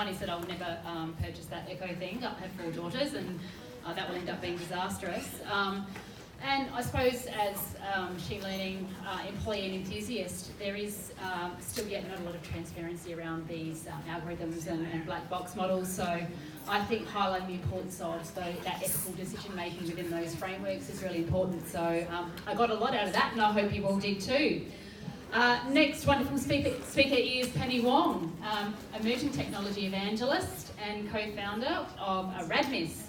One is that I'll never purchase that Echo thing. I have 4 daughters, and that will end up being disastrous. And I suppose as machine learning employee and enthusiast, there is still yet not a lot of transparency around these algorithms and black box models. So I think highlighting the importance of that ethical decision making within those frameworks is really important. So I got a lot out of that, and I hope you all did too. Next wonderful speaker is Penny Wong, emerging technology evangelist and co-founder of Radmis.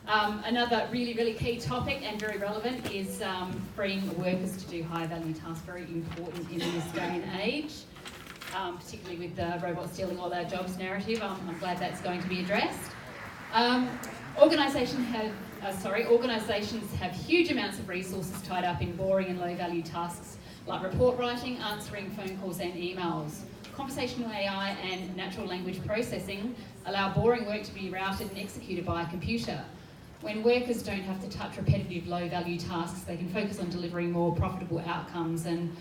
Another really key topic and very relevant is freeing workers to do high-value tasks, very important in this day and age, particularly with the robots stealing all our jobs narrative. I'm glad that's going to be addressed. Organisations have huge amounts of resources tied up in boring and low-value tasks like report writing, answering phone calls and emails. Conversational AI and natural language processing allow boring work to be routed and executed by a computer. When workers don't have to touch repetitive, low-value tasks, they can focus on delivering more profitable outcomes and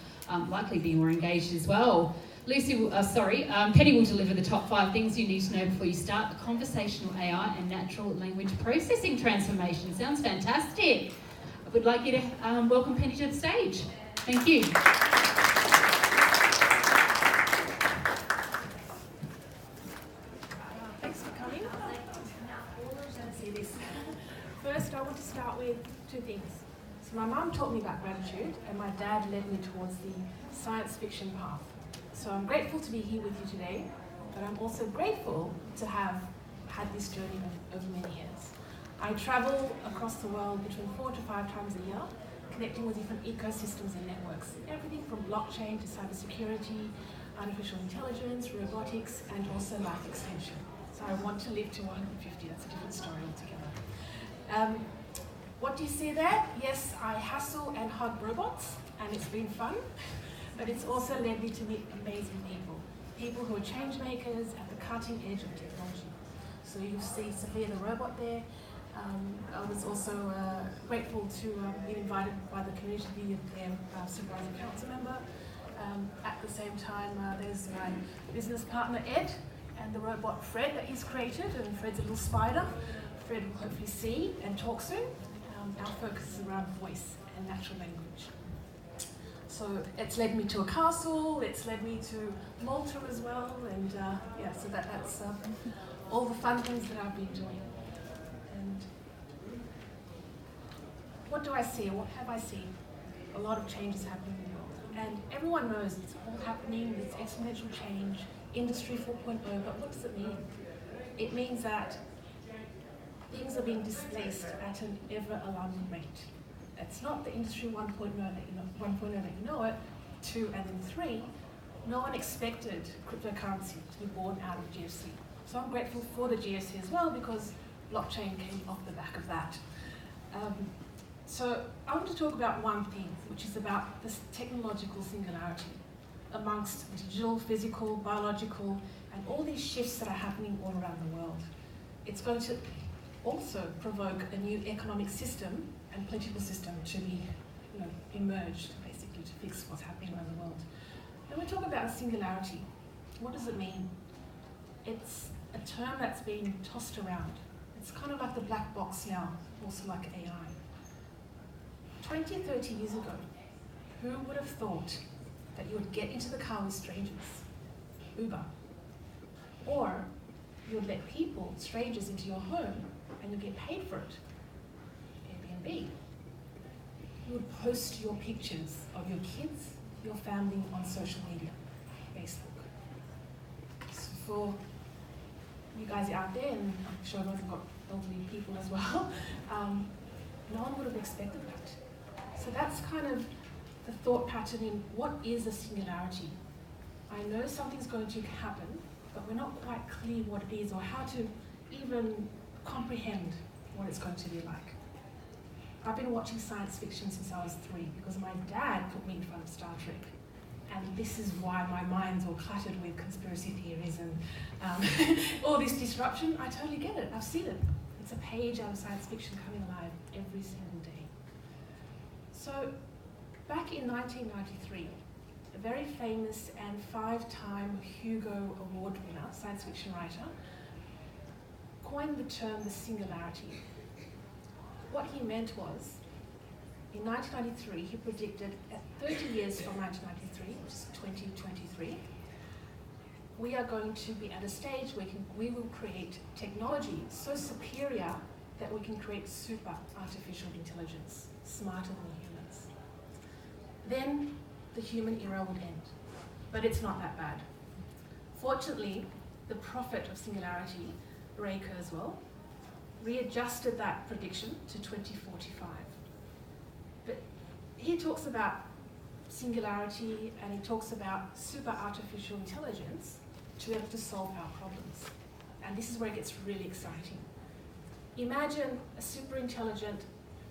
likely be more engaged as well. Penny will deliver the top 5 things you need to know before you start a conversational AI and natural language processing transformation. Sounds fantastic. I would like you to welcome Penny to the stage. Thank you. Thanks for coming. First, I want to start with 2 things. So my mum taught me about gratitude, and my dad led me towards the science fiction path. So I'm grateful to be here with you today, but I'm also grateful to have had this journey over many years. I travel across the world between 4 to 5 times a year, connecting with different ecosystems and networks, everything from blockchain to cybersecurity, artificial intelligence, robotics, and also life extension. So I want to live to 150, that's a different story altogether. What do you see there? Yes, I hustle and hug robots, and it's been fun, but it's also led me to meet amazing people who are change makers at the cutting edge of technology. So you see Sophia the robot there. I was also grateful to be invited by the community to be their supervising council member. At the same time, there's my business partner Ed and the robot Fred that he's created, and Fred's a little spider. Fred will hopefully see and talk soon. Our focus is around voice and natural language. So it's led me to a castle, it's led me to Malta as well, and so that's all the fun things that I've been doing. And what do I see? What have I seen? A lot of changes happening in the world. And everyone knows it's all happening, it's exponential change, Industry 4.0, but what does it mean? It means that things are being displaced at an ever-alarming rate. It's not the Industry 1.0 that you know it, 2 and then 3. No one expected cryptocurrency to be born out of GFC. So I'm grateful for the GFC as well, because blockchain came off the back of that. So I want to talk about one thing, which is about this technological singularity amongst digital, physical, biological, and all these shifts that are happening all around the world. It's going to also provoke a new economic system and political system to be emerged, basically, to fix what's happening around the world. When we talk about singularity, what does it mean? It's a term that's been tossed around. It's kind of like the black box now, also like AI. 20, 30 years ago, who would have thought that you would get into the car with strangers? Uber. Or you would let people, strangers, into your home and you get paid for it. Airbnb. You would post your pictures of your kids, your family on social media, Facebook. So for you guys out there, and I'm sure I've got elderly people as well, no one would have expected that. So that's kind of the thought pattern in what is a singularity. I know something's going to happen, but we're not quite clear what it is or how to even comprehend what it's going to be like. I've been watching science fiction since I was 3 because my dad put me in front of Star Trek. And this is why my mind's all cluttered with conspiracy theories and all this disruption. I totally get it, I've seen it. It's a page out of science fiction coming alive every single day. So, back in 1993, a very famous and 5-time Hugo Award winner, science fiction writer, coined the term the singularity. What he meant was, in 1993, he predicted at 30 years from 1993, which is 2023, we are going to be at a stage where we will create technology so superior that we can create super artificial intelligence, smarter than humans. Then the human era would end. But it's not that bad. Fortunately, the prophet of singularity, Ray Kurzweil, readjusted that prediction to 2045. But he talks about singularity and he talks about super artificial intelligence to be able to solve our problems. And this is where it gets really exciting. Imagine a super intelligent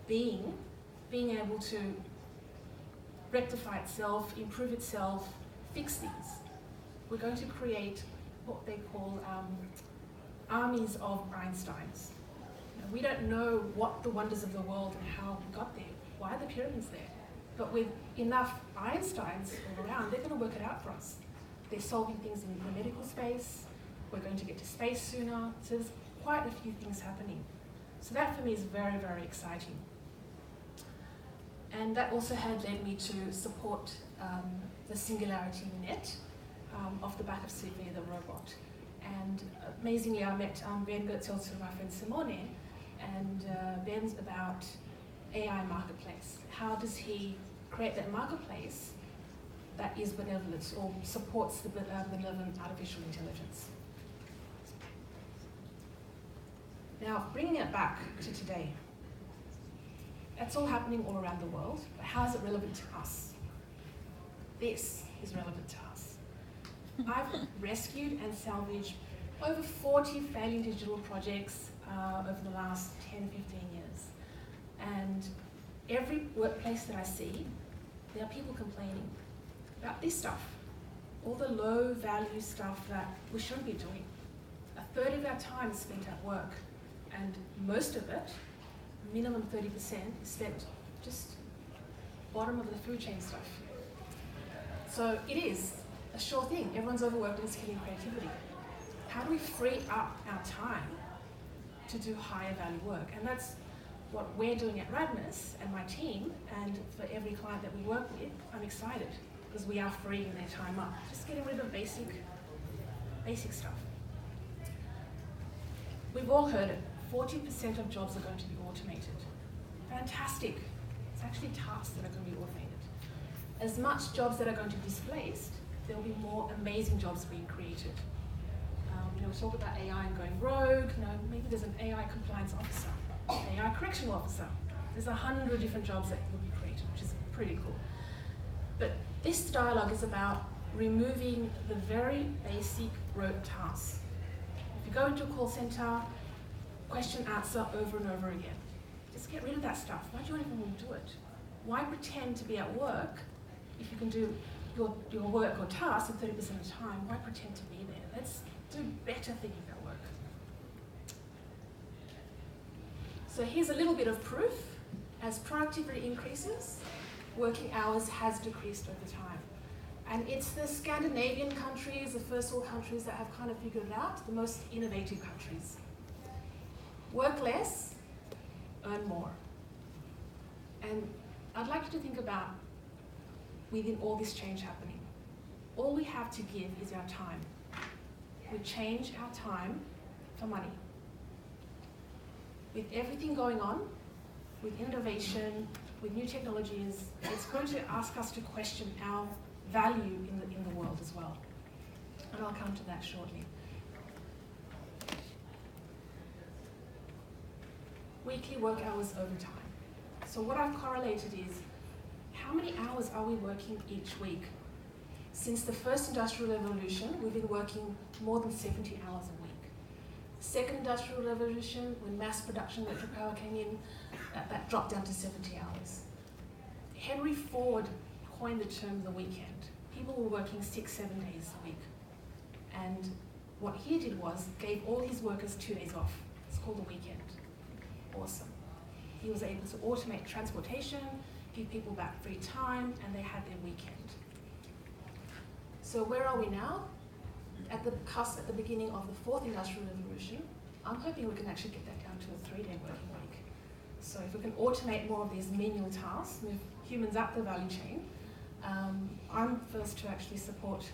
being being able to rectify itself, improve itself, fix things. We're going to create what they call armies of Einsteins. We don't know what the wonders of the world and how we got there, why are the pyramids there? But with enough Einsteins all around, they're going to work it out for us. They're solving things in the medical space, we're going to get to space sooner, so there's quite a few things happening. So that for me is very, very exciting. And that also had led me to support the Singularity Net off the back of Sophia the robot. And amazingly, I met Ben Gertzelser, my friend Simone, and Ben's about AI marketplace. How does he create that marketplace that is benevolent or supports the benevolent artificial intelligence? Now, bringing it back to today, that's all happening all around the world, but how is it relevant to us? This is relevant to us. I've rescued and salvaged over 40 failing digital projects over the last 10, 15 years. And every workplace that I see, there are people complaining about this stuff, all the low value stuff that we shouldn't be doing. A third of our time is spent at work, and most of it, minimum 30%, is spent just bottom of the food chain stuff. So it is a sure thing. Everyone's overworked and it's killing creativity. How do we free up our time to do higher value work? And that's what we're doing at Radmis and my team, and for every client that we work with, I'm excited because we are freeing their time up, just getting rid of basic stuff. We've all heard it, 40% of jobs are going to be automated. Fantastic. It's actually tasks that are going to be automated. As much jobs that are going to be displaced, there will be more amazing jobs being created. We talk about AI and going rogue. Maybe there's an AI compliance officer, AI correctional officer. There's 100 different jobs that will be created, which is pretty cool. But this dialogue is about removing the very basic rote tasks. If you go into a call center, question, answer over and over again. Just get rid of that stuff. Why do you even want to do it? Why pretend to be at work if you can do your work or task at 30% of the time? Why pretend to be there? Let's do better things at work. So here's a little bit of proof. As productivity increases, working hours has decreased over time. And it's the Scandinavian countries, the first world countries that have kind of figured it out, the most innovative countries. Work less, earn more. And I'd like you to think about, within all this change happening, all we have to give is our time. We change our time for money. With everything going on, with innovation, with new technologies, it's going to ask us to question our value in the world as well. And I'll come to that shortly. Weekly work hours over time. So what I've correlated is, how many hours are we working each week? Since the first industrial revolution, we've been working more than 70 hours a week. Second industrial revolution, when mass production electric power came in, that dropped down to 70 hours. Henry Ford coined the term the weekend. People were working 6-7 days a week. And what he did was, gave all his workers 2 days off. It's called the weekend. Awesome. He was able to automate transportation, give people back free time, and they had their weekend. So where are we now? At the cusp, at the beginning of the fourth industrial revolution, I'm hoping we can actually get that down to a 3-day working week. So if we can automate more of these menial tasks, move humans up the value chain, I'm first to actually support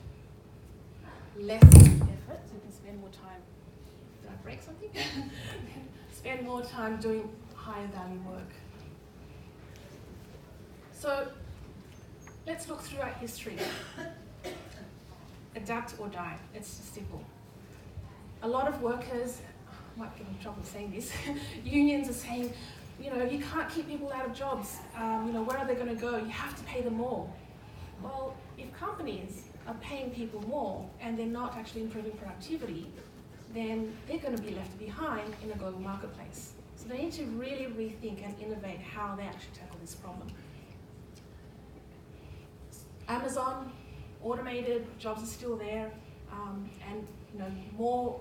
less effort, so we can spend more time. Did I break something? Spend more time doing higher value work. So let's look through our history. Adapt or die. It's just simple. A lot of workers, I might get in trouble saying this, unions are saying, you can't keep people out of jobs. Where are they going to go? You have to pay them more. Well, if companies are paying people more and they're not actually improving productivity, then they're going to be left behind in a global marketplace. So they need to really rethink and innovate how they actually tackle this problem. Amazon, automated, jobs are still there, and more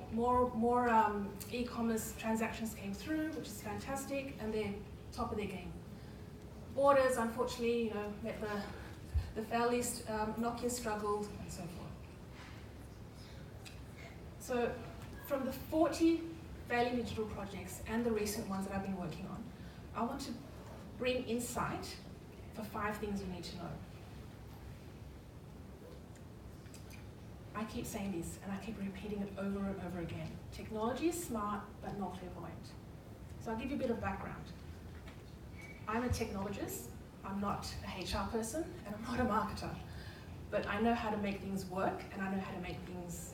e-commerce transactions came through, which is fantastic, and they're top of their game. Borders, unfortunately, met the fail list. Nokia struggled, and so forth. So, from the 40 failing digital projects and the recent ones that I've been working on, I want to bring insight for 5 things you need to know. I keep saying this, and I keep repeating it over and over again. Technology is smart, but not clairvoyant. So I'll give you a bit of background. I'm a technologist. I'm not a HR person, and I'm not a marketer. But I know how to make things work, and I know how to make things,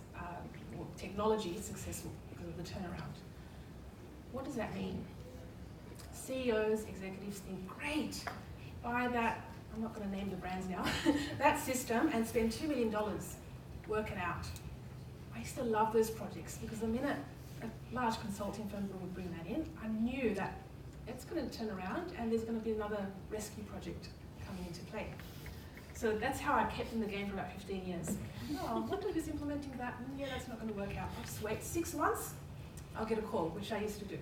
technology successful because of the turnaround. What does that mean? CEOs, executives think, great, buy that, I'm not going to name the brands now, that system and spend $2 million. Work it out. I used to love those projects because the minute a large consulting firm would bring that in, I knew that it's going to turn around and there's going to be another rescue project coming into play. So that's how I kept in the game for about 15 years. Oh, I wonder who's implementing that. Yeah, that's not going to work out. I'll just wait 6 months, I'll get a call, which I used to do.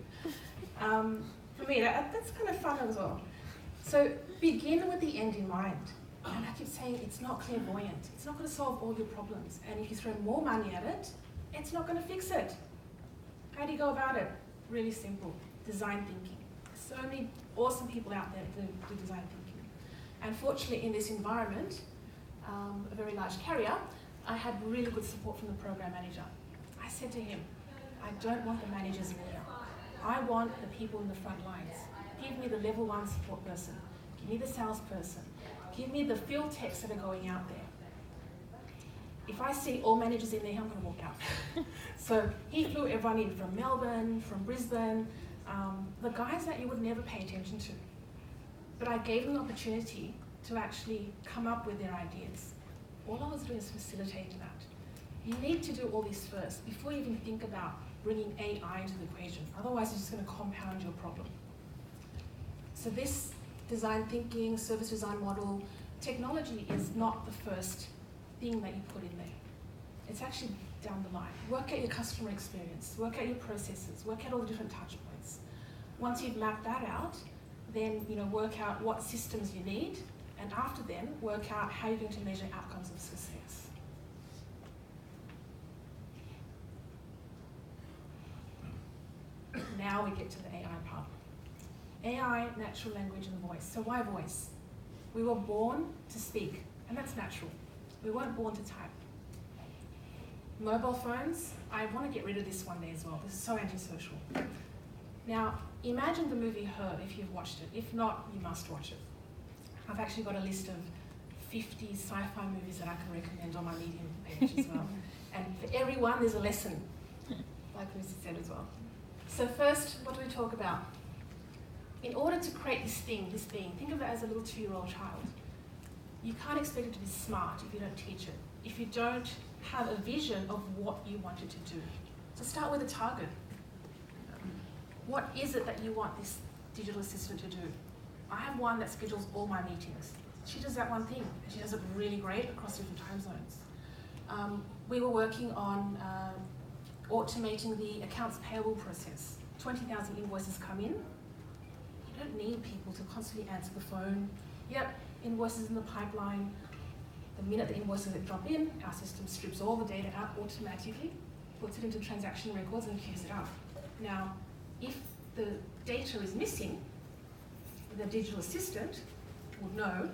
For me, that's kind of fun as well. So begin with the end in mind. And I keep saying it's not clairvoyant. It's not going to solve all your problems. And if you throw more money at it, it's not going to fix it. How do you go about it? Really simple. Design thinking. So many awesome people out there do design thinking. And fortunately, in this environment, a very large carrier, I had really good support from the program manager. I said to him, I don't want the managers in here. I want the people in the front lines. Give me the level 1 support person. Give me the salesperson. Give me the field techs that are going out there. If I see all managers in there, I'm going to walk out. So he flew everyone in from Melbourne, from Brisbane, the guys that you would never pay attention to. But I gave them the opportunity to actually come up with their ideas. All I was doing is facilitating that. You need to do all this first before you even think about bringing AI into the equation. Otherwise, it's just going to compound your problem. So this design thinking, service design model, technology is not the first thing that you put in there. It's actually down the line. Work out your customer experience, work out your processes, work out all the different touch points. Once you've mapped that out, then work out what systems you need, and after then, work out how you're going to measure outcomes of success. Now we get to the AI part. AI, natural language and voice. So why voice? We were born to speak, and that's natural. We weren't born to type. Mobile phones, I want to get rid of this one day as well. This is so antisocial. Now, imagine the movie Her, if you've watched it. If not, you must watch it. I've actually got a list of 50 sci-fi movies that I can recommend on my Medium page as well. And for everyone, there's a lesson, like Lucy said as well. So first, what do we talk about? In order to create this being, think of it as a little 2-year-old child. You can't expect it to be smart if you don't teach it, if you don't have a vision of what you want it to do. So start with a target. What is it that you want this digital assistant to do? I have one that schedules all my meetings. She does that one thing, and she does it really great across different time zones. We were working on automating the accounts payable process. 20,000 invoices come in. You don't need people to constantly answer the phone. Yep, invoices in the pipeline. The minute the invoices drop in, our system strips all the data out automatically. puts it into transaction records and queues it up. Now, if the data is missing, the digital assistant would know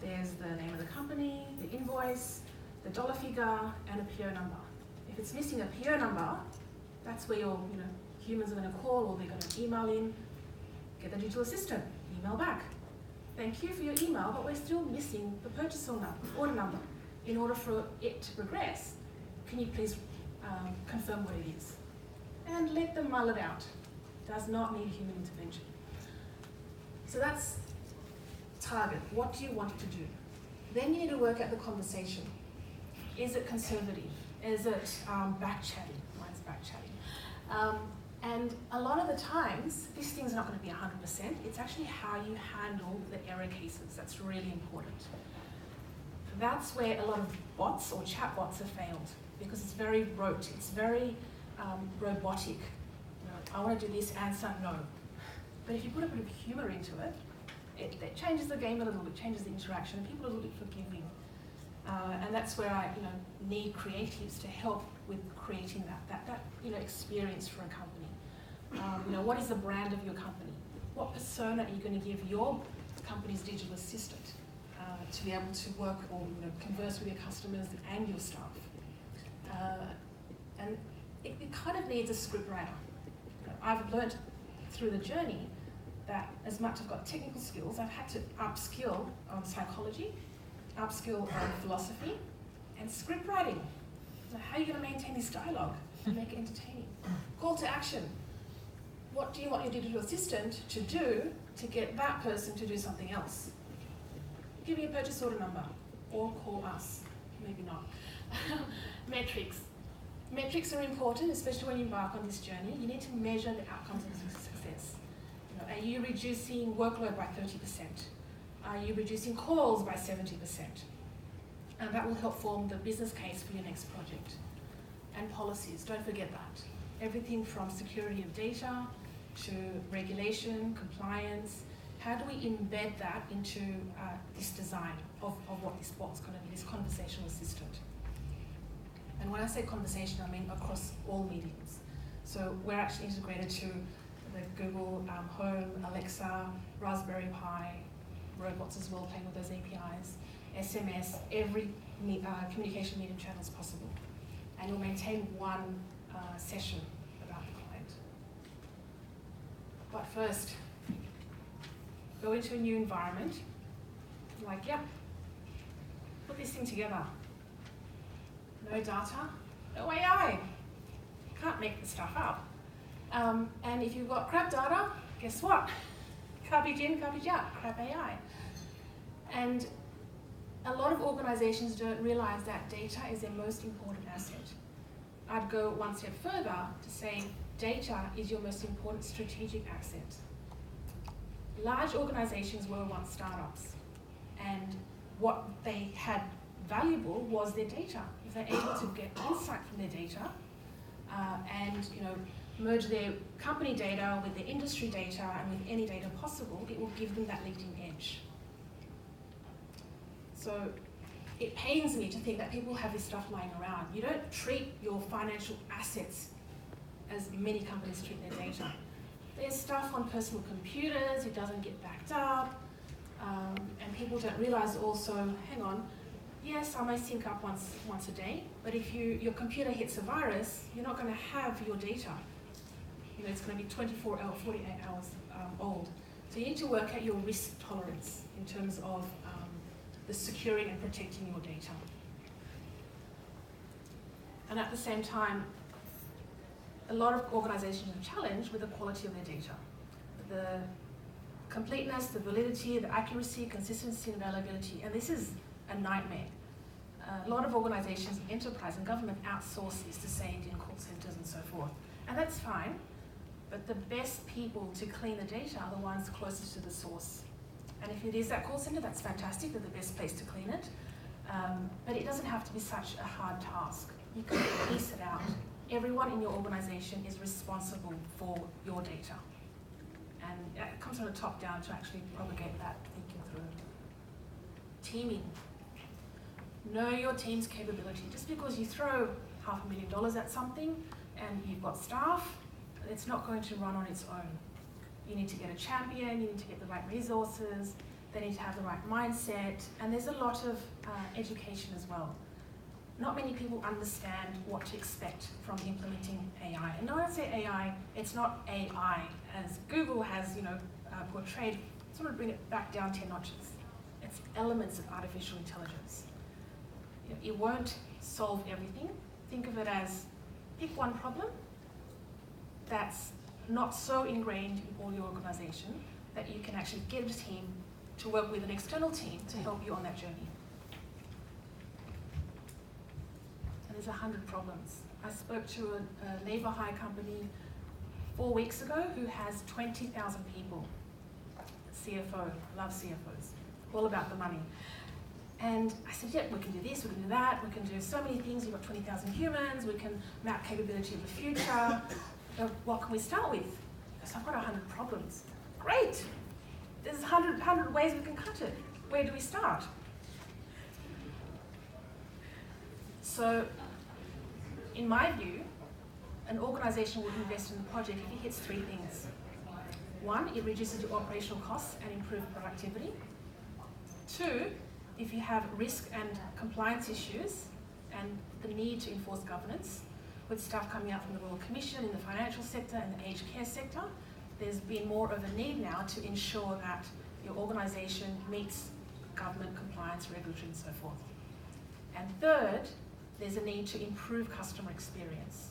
there's the name of the company, the invoice, the dollar figure, and a PO number. If it's missing a PO number, that's where your humans are going to call, or they're going to email in, get the digital assistant, email back. Thank you for your email, but we're still missing the purchase order number. In order for it to progress, can you please confirm what it is? And let them mull it out. Does not need human intervention. So that's target. What do you want it to do? Then you need to work out the conversation. Is it conservative? Is it back-chatting? Mine's back-chatting. And a lot of the times, this thing's not going to be 100%. It's actually how you handle the error cases that's really important. That's where a lot of bots or chatbots have failed, because it's very rote, it's very robotic. I want to do this, answer no. But if you put a bit of humour into it, it changes the game a little bit, changes the interaction, and people are a little bit forgiving. And that's where I need creatives to help with creating that experience for a company. What is the brand of your company? What persona are you going to give your company's digital assistant to be able to work or converse with your customers and your staff? And it kind of needs a scriptwriter. I've learned through the journey that as much as I've got technical skills, I've had to upskill on psychology, upskill on philosophy, and script writing. So how are you going to maintain this dialogue and make it entertaining? Call to action. What do you want your digital assistant to do to get that person to do something else? Give me a purchase order number, or call us. Maybe not. Metrics. Metrics are important, especially when you embark on this journey. You need to measure the outcomes of success. Are you reducing workload by 30%? Are you reducing calls by 70%? And that will help form the business case for your next project. And policies, don't forget that. Everything from security of data to regulation, compliance. How do we embed that into this design of what this bot's going to be, this conversational assistant? And when I say conversational, I mean across all mediums. So we're actually integrated to the Google Home, Alexa, Raspberry Pi, robots as well, playing with those APIs, SMS, every communication medium channel is possible. And you'll maintain one session about the client. But first, go into a new environment, like, yep, put this thing together. No data, no AI. Can't make the stuff up. And if you've got crap data, guess what? Garbage in, garbage out, crap AI. And a lot of organizations don't realize that data is their most important asset. I'd go one step further to say data is your most important strategic asset. Large organizations were once startups, and what they had valuable was their data. If they're able to get insight from their data and merge their company data with their industry data and with any data possible, it will give them that leading edge. So it pains me to think that people have this stuff lying around. You don't treat your financial assets as many companies treat their data. There's stuff on personal computers, it doesn't get backed up, and people don't realize also, hang on, yes, I may sync up once a day, but if your computer hits a virus, you're not going to have your data. It's going to be 24 hours, 48 hours old. So you need to work out your risk tolerance in terms of the securing and protecting your data. And at the same time, a lot of organizations are challenged with the quality of their data. The completeness, the validity, the accuracy, consistency, and availability. And this is a nightmare. A lot of organizations, enterprise and government outsource this to say in call centers and so forth. And that's fine, but the best people to clean the data are the ones closest to the source. And if it is that call center, that's fantastic, they're the best place to clean it. But it doesn't have to be such a hard task. You can piece it out. Everyone in your organization is responsible for your data. And it comes from the top down to actually propagate that thinking through. Teaming. Know your team's capability. Just because you throw $500,000 at something and you've got staff, it's not going to run on its own. You need to get a champion, you need to get the right resources, they need to have the right mindset, and there's a lot of education as well. Not many people understand what to expect from implementing AI. And when I say AI, it's not AI as Google has, portrayed. I just want to bring it back down 10 notches. It's elements of artificial intelligence. It won't solve everything. Think of it as pick one problem that's not so ingrained in all your organization that you can actually get a team to work with an external team to help you on that journey. And there's 100 problems. I spoke to a labour hire company 4 weeks ago who has 20,000 people. CFO, love CFOs, all about the money. And I said, yeah, we can do this, we can do that, we can do so many things. You've got 20,000 humans, we can map capability of the future. What can we start with? Because I've got 100 problems. Great! There's 100 ways we can cut it. Where do we start? So, in my view, an organization will invest in the project if it hits 3 things. 1, it reduces your operational costs and improves productivity. 2, if you have risk and compliance issues and the need to enforce governance, with stuff coming out from the Royal Commission in the financial sector and the aged care sector, there's been more of a need now to ensure that your organisation meets government compliance, regulatory and so forth. And 3rd, there's a need to improve customer experience.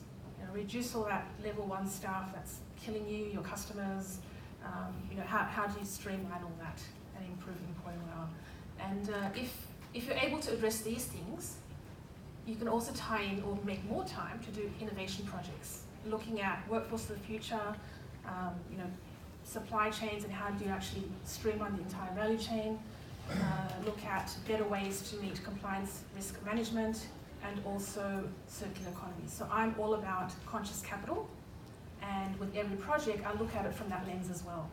Reduce all that level 1 staff that's killing you, your customers. How do you streamline all that and improve employee morale? And if you're able to address these things, you can also tie in or make more time to do innovation projects, looking at workforce of the future, supply chains and how do you actually streamline the entire value chain, look at better ways to meet compliance risk management and also circular economy. So I'm all about conscious capital, and with every project I look at it from that lens as well,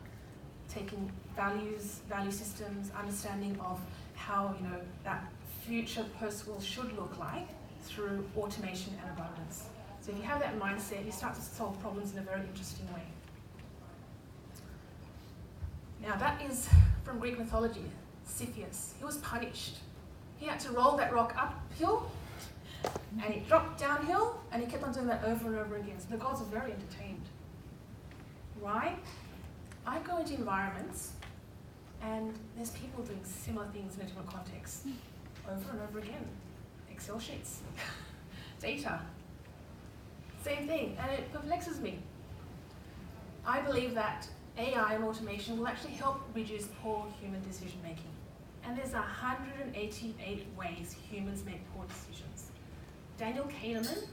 taking values, value systems, understanding of how that future post-world should look like through automation and abundance. So if you have that mindset, you start to solve problems in a very interesting way. Now that is from Greek mythology, Sisyphus. He was punished. He had to roll that rock uphill and it dropped downhill, and he kept on doing that over and over again. So the gods are very entertained. Why? I go into environments and there's people doing similar things in a different context over and over again. Excel sheets, data, same thing, and it perplexes me. I believe that AI and automation will actually help reduce poor human decision making. And there's 188 ways humans make poor decisions. Daniel Kahneman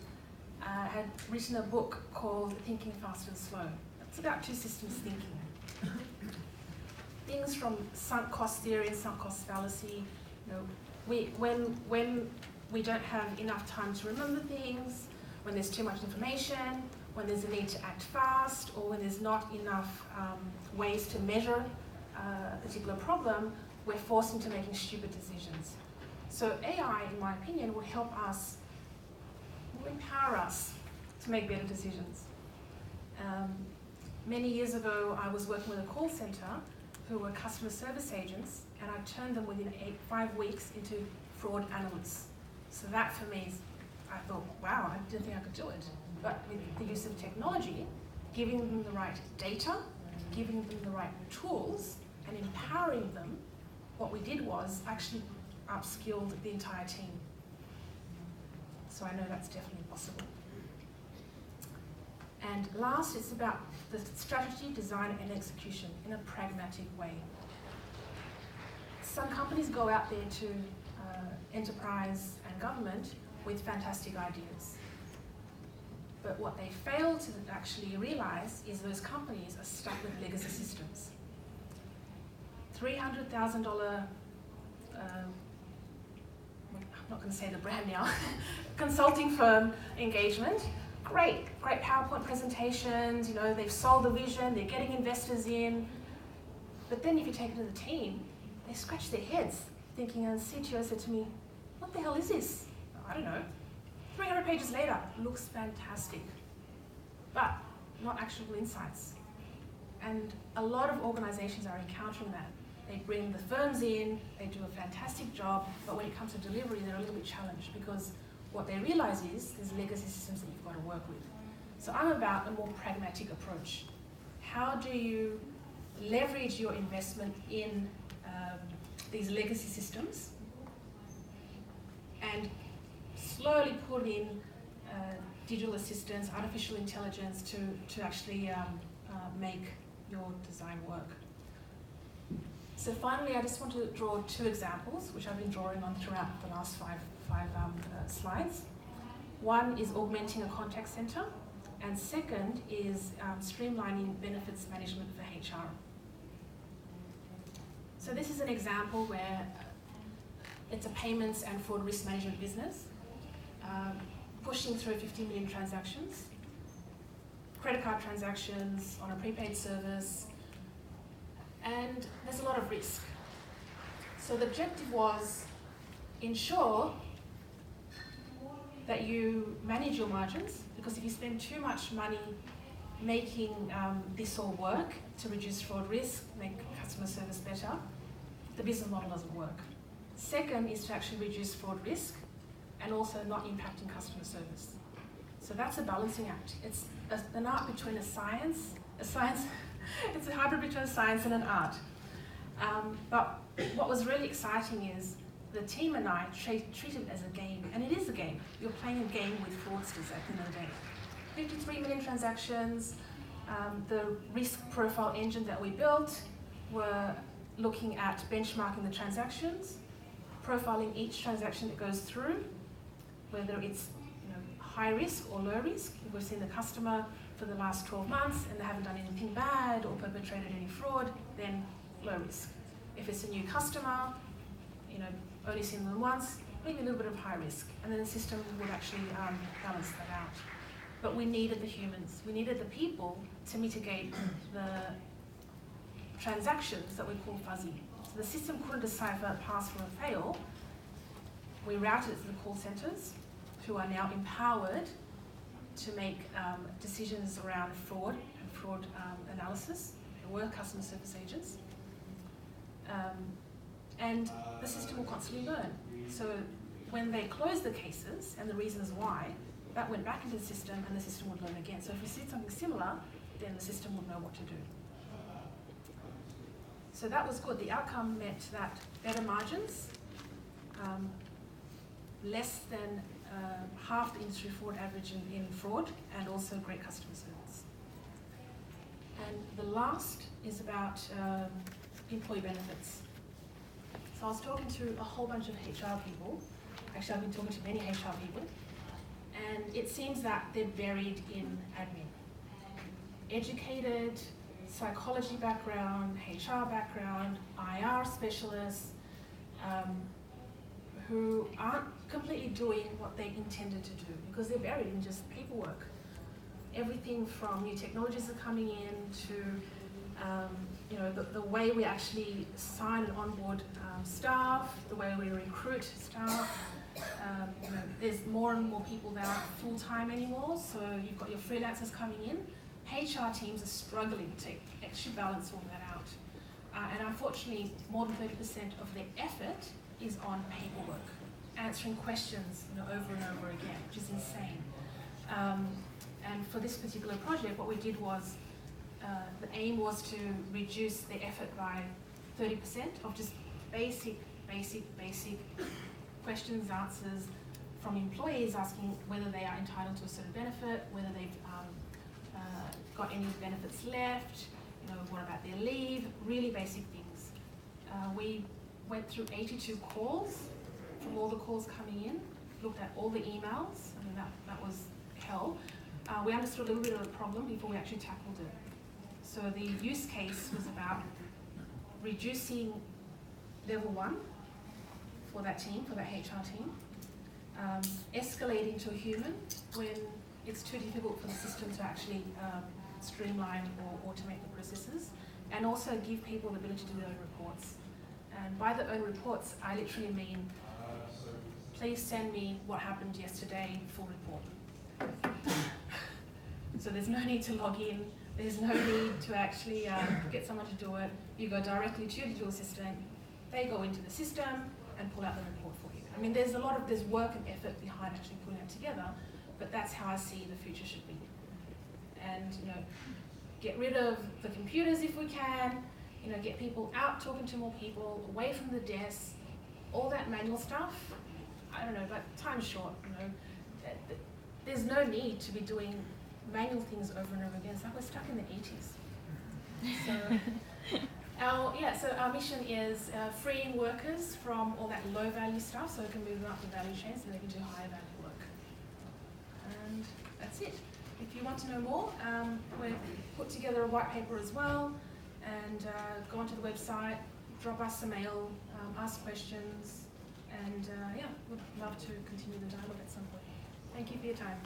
had written a book called Thinking Fast and Slow. It's about 2 systems thinking. Things from sunk cost theory and sunk cost fallacy. When we don't have enough time to remember things, when there's too much information, when there's a need to act fast, or when there's not enough ways to measure a particular problem, we're forced into making stupid decisions. So AI, in my opinion, will help us, will empower us to make better decisions. Many years ago, I was working with a call center who were customer service agents, and I turned them within 5 weeks into fraud analysts. So that for me, I thought, wow, I didn't think I could do it. But with the use of technology, giving them the right data, giving them the right tools, and empowering them, what we did was actually upskilled the entire team. So I know that's definitely possible. And last, it's about the strategy, design, and execution in a pragmatic way. Some companies go out there to enterprise and government with fantastic ideas. But what they fail to actually realize is those companies are stuck with legacy systems. $300,000, I'm not going to say the brand now, consulting firm engagement. Great PowerPoint presentations, they've sold the vision, they're getting investors in. But then if you take it to the team, they scratch their heads thinking, and the CTO said to me, what the hell is this? I don't know. 300 pages later, looks fantastic, but not actionable insights. And a lot of organizations are encountering that. They bring the firms in, they do a fantastic job, but when it comes to delivery, they're a little bit challenged because what they realize is there's legacy systems that you've got to work with. So I'm about a more pragmatic approach. How do you leverage your investment in these legacy systems and slowly put in digital assistance, artificial intelligence to actually make your design work. So finally, I just want to draw two examples, which I've been drawing on throughout the last five slides. One is augmenting a contact center, and second is streamlining benefits management for HR. So this is an example where it's a payments and fraud risk management business, pushing through 50 million transactions, credit card transactions on a prepaid service, and there's a lot of risk. So the objective was ensure that you manage your margins, because if you spend too much money making this all work to reduce fraud risk, make customer service better, the business model doesn't work. Second is to actually reduce fraud risk and also not impacting customer service. So that's a balancing act. It's an art between a science, it's a hybrid between a science and an art. But what was really exciting is the team and I treat it as a game, and it is a game. You're playing a game with fraudsters at the end of the day. 53 million transactions, the risk profile engine that we built were looking at benchmarking the transactions, profiling each transaction that goes through, whether it's high risk or low risk. If we've seen the customer for the last 12 months and they haven't done anything bad or perpetrated any fraud, then low risk. If it's a new customer, only seen them once, maybe a little bit of high risk, and then the system would actually balance that out. But we needed the humans, we needed the people to mitigate the transactions that we call fuzzy. So the system couldn't decipher pass or fail. We routed it to the call centers, who are now empowered to make decisions around fraud and fraud analysis. They were customer service agents. And the system will constantly learn. So when they closed the cases and the reasons why, that went back into the system and the system would learn again. So if we see something similar, then the system would know what to do. So that was good. The outcome meant that better margins, less than half the industry fraud average in fraud, and also great customer service. And the last is about employee benefits. So I was talking to a whole bunch of HR people. Actually, I've been talking to many HR people, and it seems that they're buried in admin. Educated, psychology background, HR background, IR specialists, who aren't completely doing what they intended to do because they're buried in just paperwork. Everything from new technologies are coming in to the way we actually sign and onboard staff, the way we recruit staff. There's more and more people that aren't full-time anymore, so you've got your freelancers coming in. HR teams are struggling to actually balance all that out. And unfortunately, more than 30% of their effort is on paperwork, answering questions over and over again, which is insane. And for this particular project, what we did was, the aim was to reduce the effort by 30% of just basic questions, answers from employees asking whether they are entitled to a certain benefit, whether they've got any benefits left, what about their leave, really basic things. We went through 82 calls from all the calls coming in, looked at all the emails. I mean, that was hell. We understood a little bit of the problem before we actually tackled it. So the use case was about reducing level 1 for that team, for that HR team, escalating to a human when it's too difficult for the system to actually streamline or automate the processes, and also give people the ability to do their own reports. And by the own reports, I literally mean please send me what happened yesterday, full report. So there's no need to log in, there's no need to actually get someone to do it. You go directly to your digital assistant, they go into the system and pull out the report for you. I mean, there's work and effort behind actually putting it together, but that's how I see the future should be. And, you know, get rid of the computers if we can, you know, get people out talking to more people, away from the desk, all that manual stuff. I don't know, but time's short, you know. There's no need to be doing manual things over and over again. It's like we're stuck in the 80s. So our mission is freeing workers from all that low value stuff so we can move them up the value chain so they can do higher value work. And that's it. If you want to know more, we've put together a white paper as well, and go onto the website, drop us a mail, ask questions, and yeah, we'd love to continue the dialogue at some point. Thank you for your time.